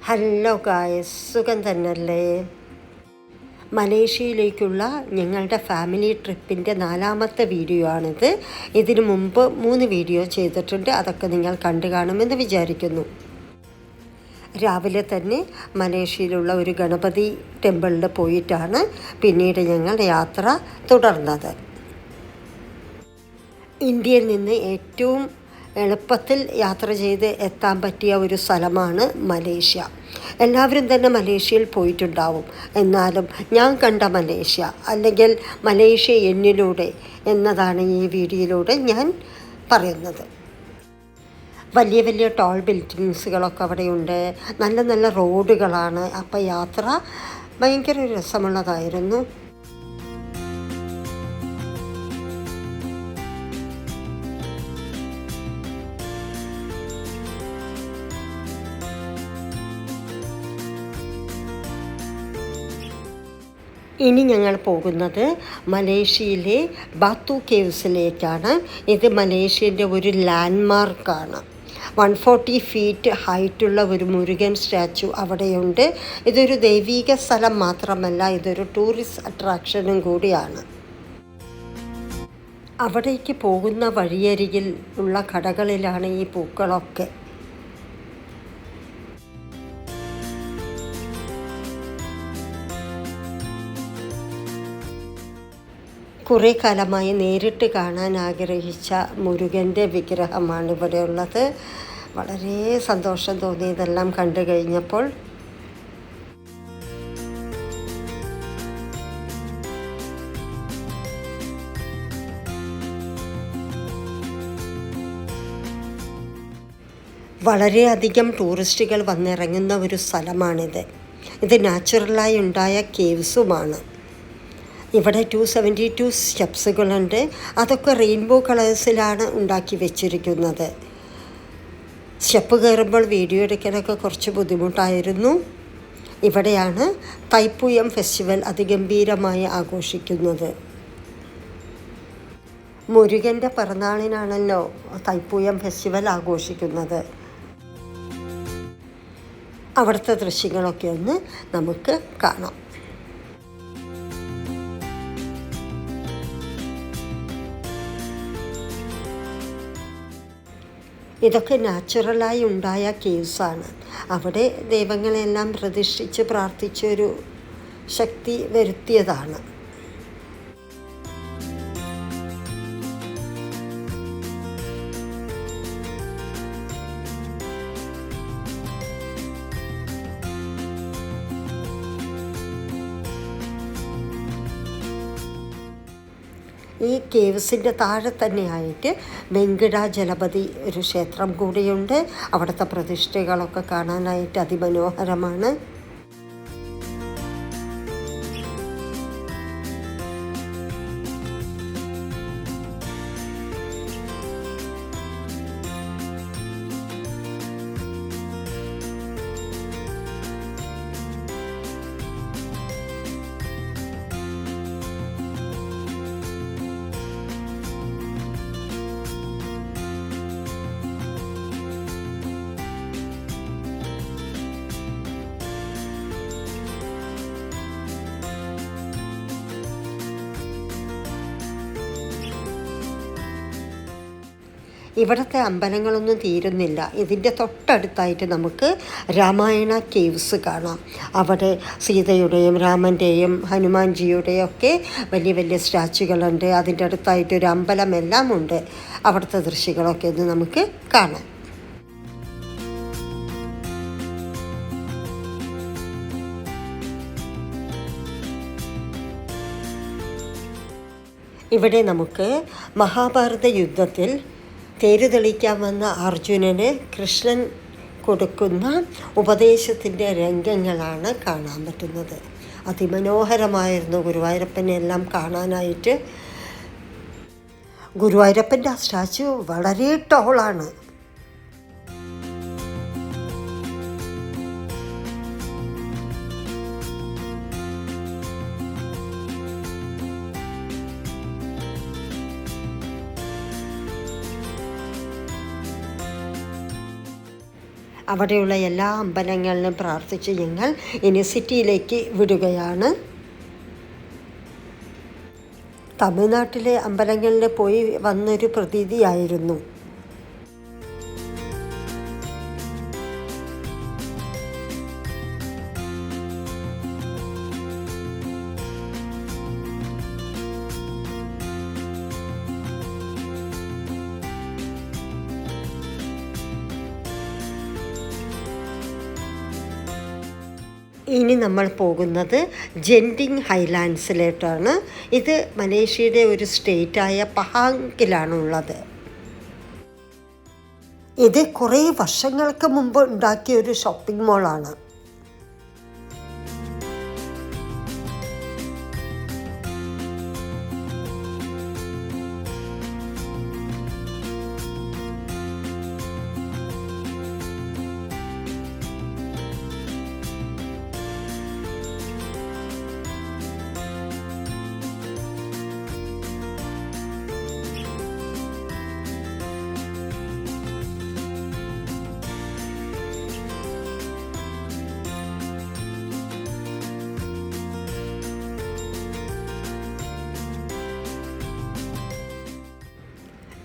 Hello guys, സുഖം തന്നെയല്ലേ? മലേഷ്യയിലേക്കുള്ള ഞങ്ങളുടെ ഫാമിലി ട്രിപ്പിൻ്റെ 4ാമത്തെ വീഡിയോ ആണിത്. ഇതിനു മുമ്പ് 3 വീഡിയോ ചെയ്തിട്ടുണ്ട്. അതൊക്കെ നിങ്ങൾ കണ്ടു കാണുമെന്ന് വിചാരിക്കുന്നു. രാവിലെ തന്നെ മലേഷ്യയിലുള്ള ഒരു ഗണപതി ടെമ്പിളിൽ പോയിട്ടാണ് പിന്നീട് ഞങ്ങൾ യാത്ര തുടർന്നത്. ഇന്ത്യയിൽ നിന്ന് ഏറ്റവും എളുപ്പത്തിൽ യാത്ര ചെയ്ത് എത്താൻ പറ്റിയ ഒരു സ്ഥലമാണ് മലേഷ്യ. എല്ലാവരും തന്നെ മലേഷ്യയിൽ പോയിട്ടുണ്ടാവും. എന്നാലും ഞാൻ കണ്ട മലേഷ്യ അല്ലെങ്കിൽ മലേഷ്യ എന്നിലൂടെ എന്നതാണ് ഈ വീഡിയോയിലൂടെ ഞാൻ പറയുന്നത്. വലിയ വലിയ ടോൾ ബിൽഡിങ്സുകളൊക്കെ അവിടെയുണ്ട്. നല്ല നല്ല റോഡുകളാണ്. അപ്പോൾ യാത്ര ഭയങ്കര രസമുള്ളതായിരുന്നു. ഇനി ഞങ്ങൾ പോകുന്നത് മലേഷ്യയിലെ ബാത്തു കേവ്സിലേക്കാണ്. ഇത് മലേഷ്യൻ്റെ ഒരു ലാൻഡ്മാർക്കാണ്. 140 ഫീറ്റ് ഹൈറ്റുള്ള ഒരു മുരുകൻ സ്റ്റാച്ചു അവിടെയുണ്ട്. ഇതൊരു ദൈവീക സ്ഥലം മാത്രമല്ല, ഇതൊരു ടൂറിസ്റ്റ് അട്രാക്ഷനും കൂടിയാണ്. അവിടേക്ക് പോകുന്ന വഴിയരികിൽ ഉള്ള കടകളിലാണ് ഈ പൂക്കളൊക്കെ. കുറേ കാലമായി നേരിട്ട് കാണാൻ ആഗ്രഹിച്ച മുരുകൻ്റെ വിഗ്രഹമാണ് ഇവിടെയുള്ളത്. വളരെ സന്തോഷം തോന്നി ഇതെല്ലാം കണ്ടു കഴിഞ്ഞപ്പോൾ. വളരെയധികം ടൂറിസ്റ്റുകൾ വന്നിറങ്ങുന്ന ഒരു സ്ഥലമാണിത്. ഇത് നാച്ചുറലായി ഉണ്ടായ കേവ്സുമാണ്. ഇവിടെ 272 സ്റ്റെപ്സുകളുണ്ട്. അതൊക്കെ റെയിൻബോ കളേഴ്സിലാണ് ഉണ്ടാക്കി വെച്ചിരിക്കുന്നത്. സ്റ്റെപ്പ് കയറുമ്പോൾ വീഡിയോ എടുക്കാനൊക്കെ കുറച്ച് ബുദ്ധിമുട്ടായിരുന്നു. ഇവിടെയാണ് തൈപ്പൂയം ഫെസ്റ്റിവൽ അതിഗംഭീരമായി ആഘോഷിക്കുന്നത്. മുരുകൻ്റെ പിറന്നാളിനാണല്ലോ തൈപ്പൂയം ഫെസ്റ്റിവൽ ആഘോഷിക്കുന്നത്. അവിടുത്തെ ദൃശ്യങ്ങളൊക്കെ ഒന്ന് നമുക്ക് കാണാം. ഇതൊക്കെ നാച്ചുറലായി ഉണ്ടായ കേവ്സാണ്. അവിടെ ദൈവങ്ങളെല്ലാം പ്രതിഷ്ഠിച്ച് പ്രാർത്ഥിച്ചൊരു ശക്തി വരുത്തിയതാണ്. ഈ കേവ്സിൻ്റെ താഴെ തന്നെയായിട്ട് വെങ്കടാചലപതി ഒരു ക്ഷേത്രം കൂടിയുണ്ട്. അവിടുത്തെ പ്രതിഷ്ഠകളൊക്കെ കാണാനായിട്ട് അതിമനോഹരമാണ്. ഇവിടുത്തെ അമ്പലങ്ങളൊന്നും തീരുന്നില്ല. ഇതിൻ്റെ തൊട്ടടുത്തായിട്ട് നമുക്ക് രാമായണ കേവ്സ് കാണാം. അവിടെ സീതയുടെയും രാമൻ്റെയും ഹനുമാൻജിയുടെയും ഒക്കെ വലിയ വലിയ സ്റ്റാച്ചുകളുണ്ട്. അതിൻ്റെ അടുത്തായിട്ട് ഒരു അമ്പലമെല്ലാം ഉണ്ട്. അവിടുത്തെ ദൃശ്യങ്ങളൊക്കെ ഒന്ന് നമുക്ക് കാണാം. ഇവിടെ നമുക്ക് മഹാഭാരത യുദ്ധത്തിൽ തേര് തെളിക്കാൻ വന്ന അർജുനന് കൃഷ്ണൻ കൊടുക്കുന്ന ഉപദേശത്തിൻ്റെ രംഗങ്ങളാണ് കാണാൻ പറ്റുന്നത്. അതിമനോഹരമായിരുന്നു ഗുരുവായൂരപ്പനെ എല്ലാം കാണാനായിട്ട്. ഗുരുവായൂരപ്പൻ്റെ ആ സ്റ്റാച്ചു വളരെ ടോളാണ്. അവിടെയുള്ള എല്ലാ അമ്പലങ്ങളിലും പ്രാർത്ഥിച്ച് ഞങ്ങൾ ഇനി സിറ്റിയിലേക്ക് വിടുകയാണ്. തമിഴ്നാട്ടിലെ അമ്പലങ്ങളിൽ പോയി വന്നൊരു പ്രതീതിയായിരുന്നു. ഇനി നമ്മൾ പോകുന്നത് ജെൻഡിങ് ഹൈലാൻഡ്സിലേട്ടാണ്. ഇത് മലേഷ്യയുടെ ഒരു സ്റ്റേറ്റായ പഹാങ്ങിലാണുള്ളത്. ഇത് കുറേ വർഷങ്ങൾക്ക് മുമ്പ് ഉണ്ടാക്കിയ ഒരു ഷോപ്പിംഗ് മോളാണ്.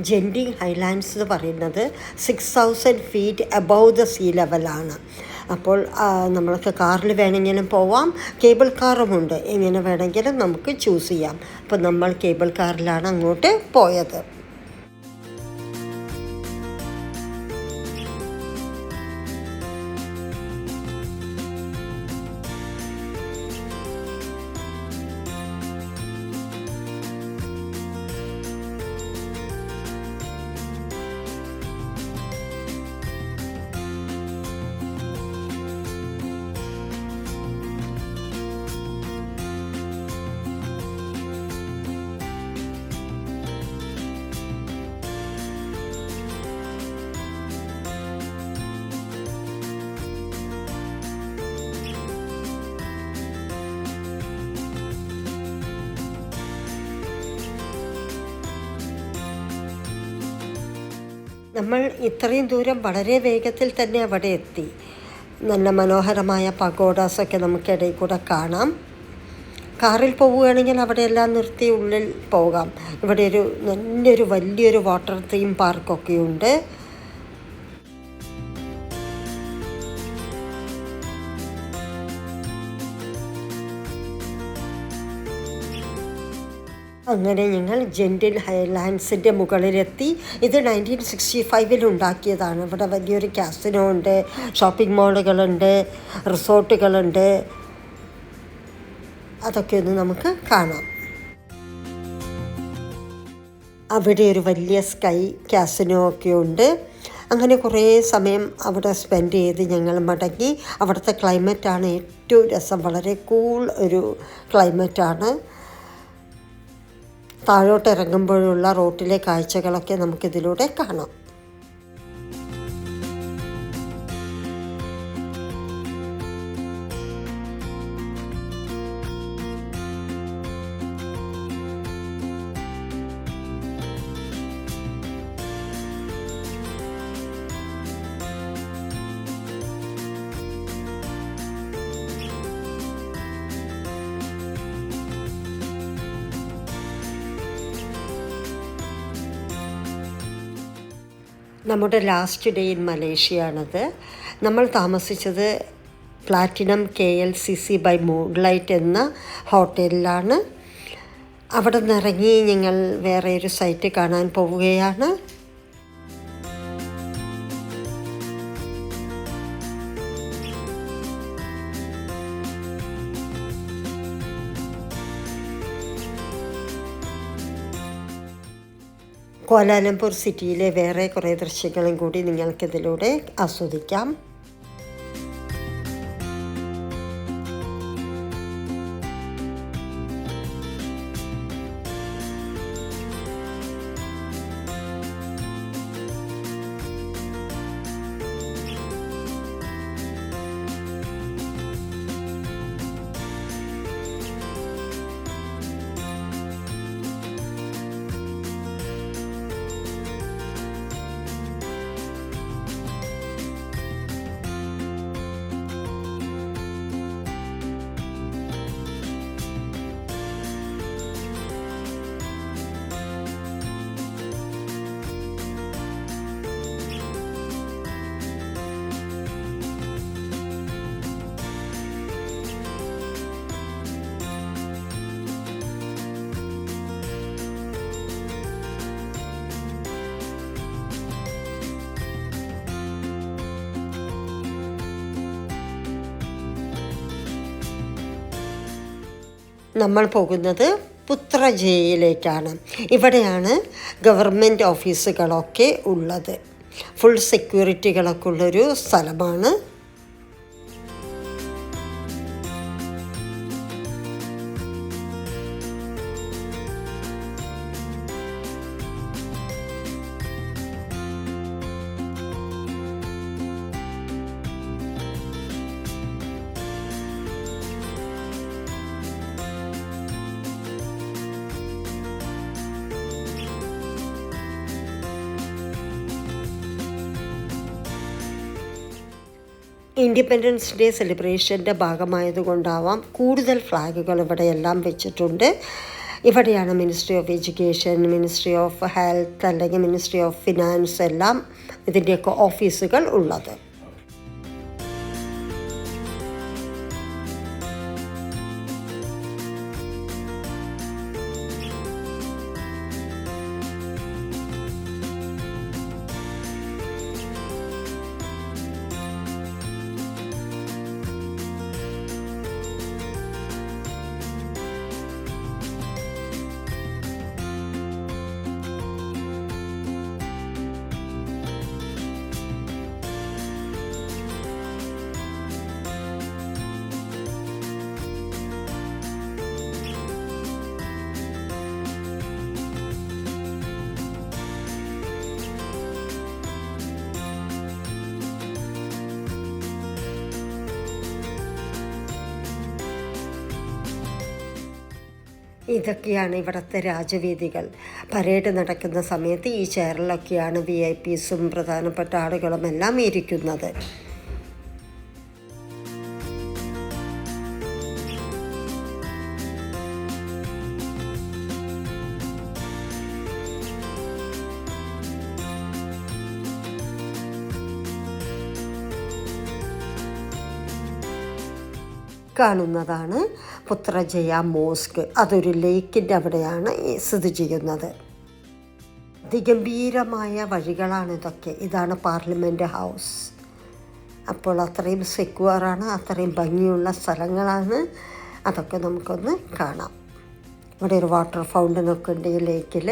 ജെൻഡിങ് ഹൈലാൻഡ്സ് എന്ന് പറയുന്നത് 6000 ഫീറ്റ് അബവ് ദ സീ ലെവലാണ്. അപ്പോൾ നമ്മൾക്ക് കാറിൽ വേണമെങ്കിലും പോവാം, കേബിൾ കാറുമുണ്ട്. എങ്ങനെ വേണമെങ്കിലും നമുക്ക് ചൂസ് ചെയ്യാം. അപ്പോൾ നമ്മൾ കേബിൾ കാറിലാണ് അങ്ങോട്ട് പോയത്. നമ്മൾ ഇത്രയും ദൂരം വളരെ വേഗത്തിൽ തന്നെ അവിടെ എത്തി. നല്ല മനോഹരമായ പഗോഡാസൊക്കെ നമുക്കിടയിൽ കൂടെ കാണാം. കാറിൽ പോവുകയാണെങ്കിൽ അവിടെയെല്ലാം നിർത്തി ഉള്ളിൽ പോകാം. ഇവിടെ നല്ലൊരു വലിയൊരു വാട്ടർ തീം പാർക്കൊക്കെയുണ്ട്. അങ്ങനെ ഞങ്ങൾ ജെൻഡിങ് ഹൈലാൻഡ്സിൻ്റെ മുകളിലെത്തി. ഇത് 1965 ഉണ്ടാക്കിയതാണ്. ഇവിടെ വലിയൊരു കാസിനോ ഉണ്ട്, ഷോപ്പിംഗ് മാളുകളുണ്ട്, റിസോർട്ടുകളുണ്ട്. അതൊക്കെ ഒന്ന് നമുക്ക് കാണാം. അവിടെ ഒരു വലിയ സ്കൈ കാസിനോ ഒക്കെ ഉണ്ട്. അങ്ങനെ കുറേ സമയം അവിടെ സ്പെൻഡ് ചെയ്ത് ഞങ്ങൾ മടങ്ങി. അവിടുത്തെ ക്ലൈമറ്റാണ് ഏറ്റവും രസം. വളരെ കൂൾ ഒരു ക്ലൈമറ്റാണ്. താഴോട്ട് ഇറങ്ങുമ്പോഴുള്ള റോട്ടിലെ കാഴ്ചകളൊക്കെ നമുക്കിതിലൂടെ കാണാം. നമ്മുടെ ലാസ്റ്റ് ഡേ ഇൻ മലേഷ്യയാണത്. നമ്മൾ താമസിച്ചത് പ്ലാറ്റിനം KLCC ബൈ മൂൺലൈറ്റ് എന്ന ഹോട്ടലിലാണ്. അവിടെ നിന്നിറങ്ങി ഞങ്ങൾ വേറെ ഒരു സൈറ്റ് കാണാൻ പോവുകയാണ്. കോലാലംപൂർ സിറ്റിയിലെ വേറെ കുറേ ദൃശ്യങ്ങളും കൂടി നിങ്ങൾക്കിതിലൂടെ ആസ്വദിക്കാം. നമ്മൾ പോകുന്നത് പുത്രജയിലേക്കാണ്. ഇവിടെയാണ് ഗവൺമെൻറ് ഓഫീസുകളൊക്കെ ഉള്ളത്. ഫുൾ സെക്യൂരിറ്റികളൊക്കെ ഉള്ളൊരു സ്ഥലമാണ്. ഇൻഡിപെൻഡൻസ് ഡേ സെലിബ്രേഷൻ്റെ ഭാഗമായതുകൊണ്ടാവാം കൂടുതൽ ഫ്ലാഗുകൾ ഇവിടെയെല്ലാം വെച്ചിട്ടുണ്ട്. ഇവിടെയാണ് ministry of education, ministry of health അല്ലെങ്കിൽ മിനിസ്ട്രി ഓഫ് ഫിനാൻസ് എല്ലാം ഇതിൻ്റെയൊക്കെ ഓഫീസുകൾ ഉള്ളത്. ഇതൊക്കെയാണ് ഇവിടുത്തെ രാജവീതികൾ. പരേഡ് നടക്കുന്ന സമയത്ത് ഈ ചെയറിലൊക്കെയാണ് VIPസും പ്രധാനപ്പെട്ട ആളുകളും എല്ലാം ഇരിക്കുന്നത്. കാണുന്നതാണ് പുത്രജയ മോസ്ക്. അതൊരു ലേക്കിൻ്റെ അവിടെയാണ് സ്ഥിതി ചെയ്യുന്നത്. അതിഗംഭീരമായ വഴികളാണ് ഇതൊക്കെ. ഇതാണ് പാർലമെൻറ്റ് ഹൗസ്. അപ്പോൾ അത്രയും സെക്യൂറാണ്, അത്രയും ഭംഗിയുള്ള സ്ഥലങ്ങളാണ്. അതൊക്കെ നമുക്കൊന്ന് കാണാം. ഇവിടെ ഒരു വാട്ടർ ഫൗണ്ടനൊക്കെ ഉണ്ട് ഈ ലേക്കിൽ.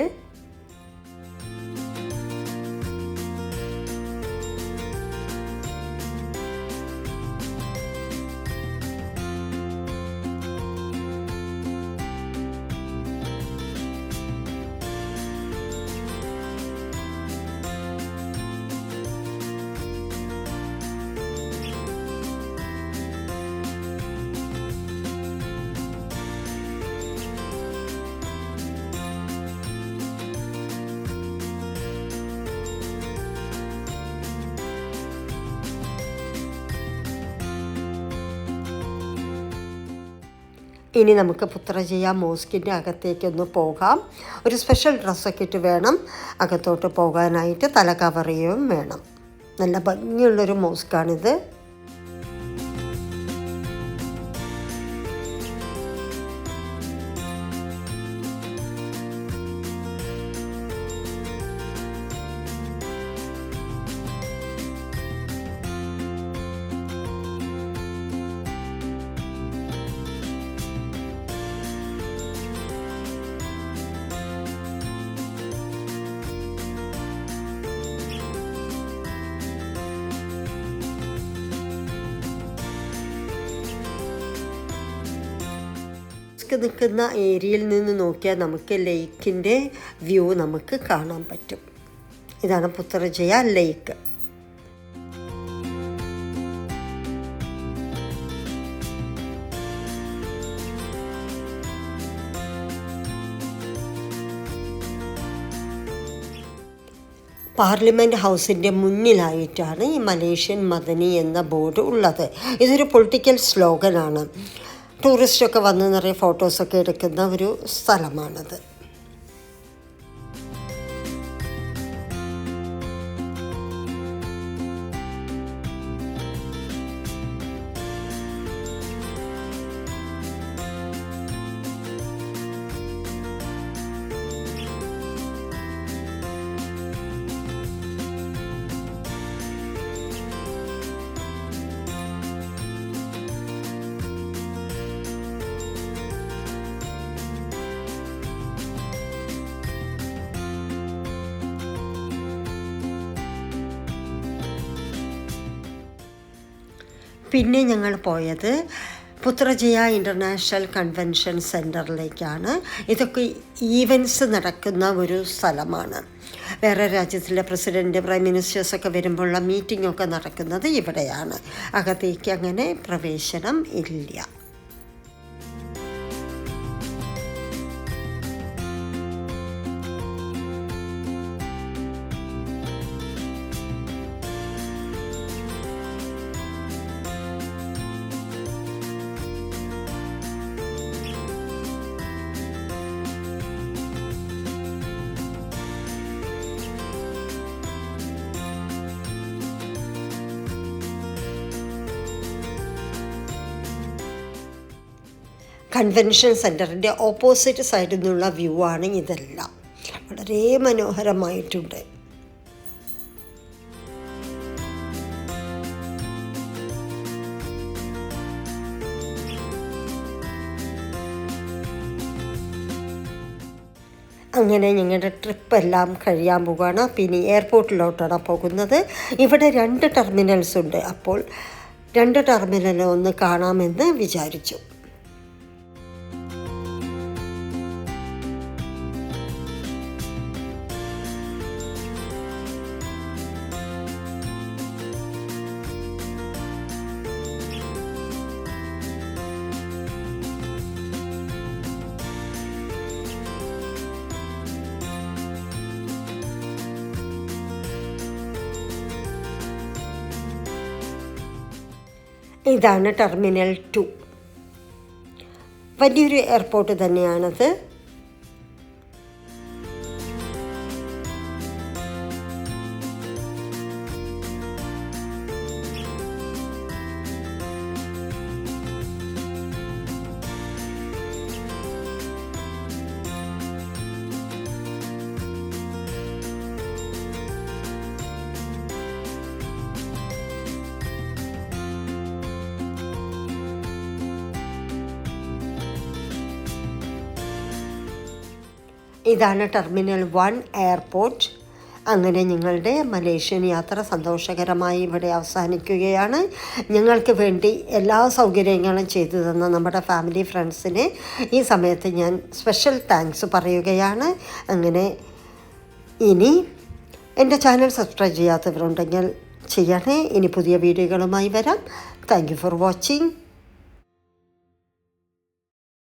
ഇനി നമുക്ക് പുത്രജയ മോസ്കിൻ്റെ അകത്തേക്കൊന്ന് പോകാം. ഒരു സ്പെഷ്യൽ ഡ്രസ്സൊക്കെ ഇട്ട് വേണം അകത്തോട്ട് പോകാനായിട്ട്. തല കവർ ചെയ്യുകയും വേണം. നല്ല ഭംഗിയുള്ളൊരു മോസ്കാണിത്. നിൽക്കുന്ന ഏരിയയിൽ നിന്ന് നോക്കിയാൽ നമുക്ക് ലേക്കിൻ്റെ വ്യൂ നമുക്ക് കാണാൻ പറ്റും. ഇതാണ് പുത്രജയ ലേക്ക്. പാർലമെൻറ്റ് ഹൗസിൻ്റെ മുന്നിലായിട്ടാണ് ഈ മലേഷ്യൻ മദനി എന്ന ബോർഡ് ഉള്ളത്. ഇതൊരു പൊളിറ്റിക്കൽ സ്ലോഗനാണ്. ടൂറിസ്റ്റൊക്കെ വന്ന് നിറയെ ഫോട്ടോസൊക്കെ എടുക്കുന്ന ഒരു സ്ഥലമാണത്. പിന്നെ ഞങ്ങൾ പോയത് പുത്രജയ ഇൻ്റർനാഷണൽ കൺവെൻഷൻ സെൻറ്ററിലേക്കാണ്. ഇതൊക്കെ ഈവൻറ്റ്സ് നടക്കുന്ന ഒരു സ്ഥലമാണ്. വേറെ രാജ്യത്തിലെ പ്രസിഡൻറ്റ്, പ്രൈം മിനിസ്റ്റേഴ്സൊക്കെ വരുമ്പോഴുള്ള മീറ്റിങ്ങൊക്കെ നടക്കുന്നത് ഇവിടെയാണ്. അകത്തേക്ക് അങ്ങനെ പ്രവേശനം ഇല്ല. കൺവെൻഷൻ സെൻറ്ററിൻ്റെ ഓപ്പോസിറ്റ് സൈഡിൽ നിന്നുള്ള വ്യൂ ആണ് ഇതെല്ലാം. വളരെ മനോഹരമായിട്ടുണ്ട്. അങ്ങനെ ഞങ്ങളുടെ ട്രിപ്പെല്ലാം കഴിയാൻ പോവുകയാണ്. പിന്നെ എയർപോർട്ടിലോട്ടാണ് പോകുന്നത്. ഇവിടെ 2 ടെർമിനൽസ് ഉണ്ട്. അപ്പോൾ 2 ടെർമിനൽ ഒന്ന് കാണാമെന്ന് വിചാരിച്ചു. ഇതാണ് ടെർമിനൽ 2. വലിയൊരു എയർപോർട്ട് തന്നെയാണത്. ഇതാണ് ടെർമിനൽ 1 എയർപോർട്ട്. അങ്ങനെ ഞങ്ങളുടെ മലേഷ്യൻ യാത്ര സന്തോഷകരമായി ഇവിടെ അവസാനിക്കുകയാണ്. ഞങ്ങൾക്ക് വേണ്ടി എല്ലാ സൗകര്യങ്ങളും ചെയ്തു തന്ന നമ്മുടെ ഫാമിലി ഫ്രണ്ട്സിന് ഈ സമയത്ത് ഞാൻ സ്പെഷ്യൽ താങ്ക്സ് പറയുകയാണ്. അങ്ങനെ ഇനി എൻ്റെ ചാനൽ സബ്സ്ക്രൈബ് ചെയ്യാത്തവരുണ്ടെങ്കിൽ ചെയ്യണേ. ഇനി പുതിയ വീഡിയോകളുമായി വരാം. Thank you for watching.